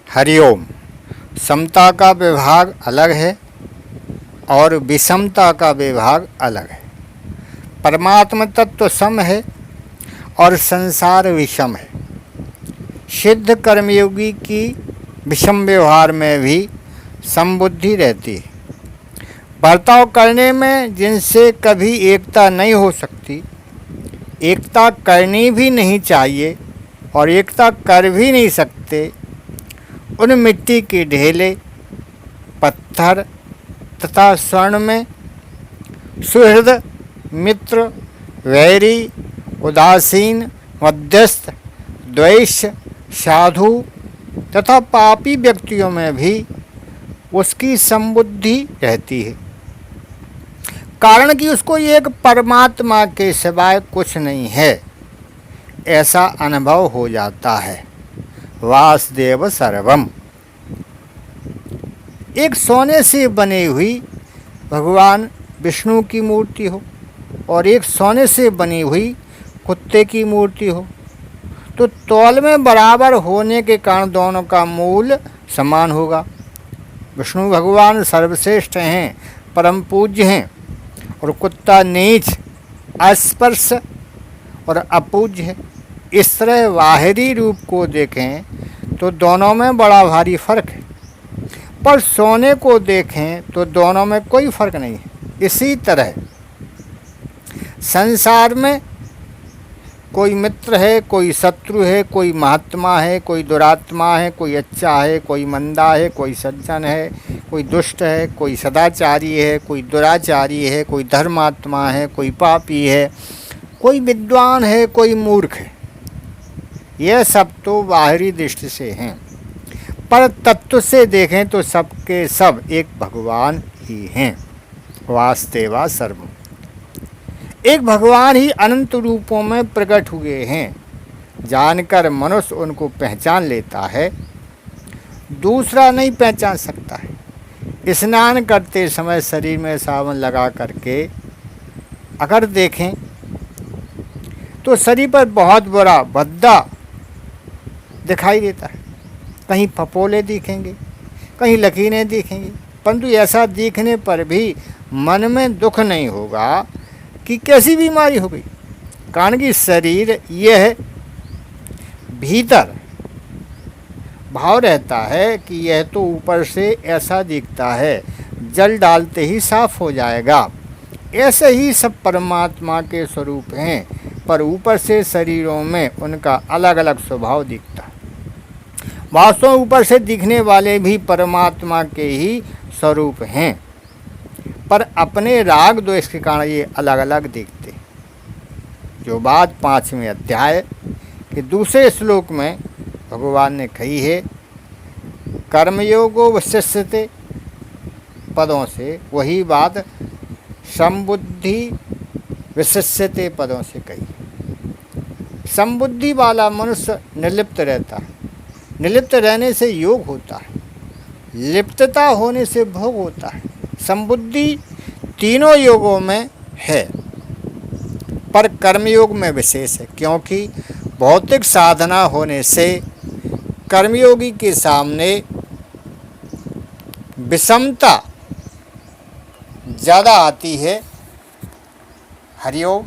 हरिओम। समता का विभाग अलग है और विषमता का विभाग अलग है। परमात्म तत्व सम है और संसार विषम है। सिद्ध कर्मयोगी की विषम व्यवहार में भी समबुद्धि रहती है। बर्ताव करने में जिनसे कभी एकता नहीं हो सकती, एकता करनी भी नहीं चाहिए और एकता कर भी नहीं सकते, उन मिट्टी के ढेले, पत्थर तथा स्वर्ण में सुहृद, मित्र, वैरी, उदासीन, मध्यस्थ, द्वेष, साधु तथा पापी व्यक्तियों में भी उसकी समबुद्धि रहती है, कारण कि उसको एक परमात्मा के सिवाय कुछ नहीं है ऐसा अनुभव हो जाता है। वासुदेव सर्वम। एक सोने से बनी हुई भगवान विष्णु की मूर्ति हो और एक सोने से बनी हुई कुत्ते की मूर्ति हो, तो तौल में बराबर होने के कारण दोनों का मूल समान होगा। विष्णु भगवान सर्वश्रेष्ठ हैं, परम पूज्य हैं, और कुत्ता नीच, अस्पर्श और अपूज्य है। इस तरह बाहरी रूप को देखें तो दोनों में बड़ा भारी फर्क है, पर सोने को देखें तो दोनों में कोई फर्क नहीं है। इसी तरह संसार में कोई मित्र है, कोई शत्रु है, कोई महात्मा है, कोई दुरात्मा है, कोई अच्छा है, कोई मंदा है, कोई सज्जन है, कोई दुष्ट है, कोई सदाचारी है, कोई दुराचारी है, कोई धर्मात्मा है, कोई पापी है, कोई विद्वान है, कोई मूर्ख है। यह सब तो बाहरी दृष्टि से हैं, पर तत्व से देखें तो सबके सब एक भगवान ही हैं। वासुदेवा सर्वम। एक भगवान ही अनंत रूपों में प्रकट हुए हैं। जानकर मनुष्य उनको पहचान लेता है, दूसरा नहीं पहचान सकता है। स्नान करते समय शरीर में साबुन लगा करके अगर देखें तो शरीर पर बहुत बड़ा भद्दा दिखाई देता है। कहीं फपोले दिखेंगे, कहीं लकीरें दिखेंगी, परंतु ऐसा दिखने पर भी मन में दुख नहीं होगा कि कैसी बीमारी हो गई, कारण कि शरीर यह भीतर भाव रहता है कि यह तो ऊपर से ऐसा दिखता है, जल डालते ही साफ हो जाएगा। ऐसे ही सब परमात्मा के स्वरूप हैं, पर ऊपर से शरीरों में उनका अलग अलग स्वभाव दिखता है। वास्तव में ऊपर से दिखने वाले भी परमात्मा के ही स्वरूप हैं, पर अपने राग द्वेष के कारण ये अलग अलग दिखते। जो बात 5वें अध्याय के दूसरे श्लोक में भगवान ने कही है, कर्मयोगो वशिष्यते पदों से, वही बात समबुद्धि विशिष्यते पदों से कही। समबुद्धि वाला मनुष्य निर्लिप्त रहता है। निर्लिप्त रहने से योग होता है, लिप्तता होने से भोग होता है। समबुद्धि तीनों योगों में है, पर कर्मयोग में विशेष है, क्योंकि भौतिक साधना होने से कर्मयोगी के सामने विषमता ज़्यादा आती है। हरिओम।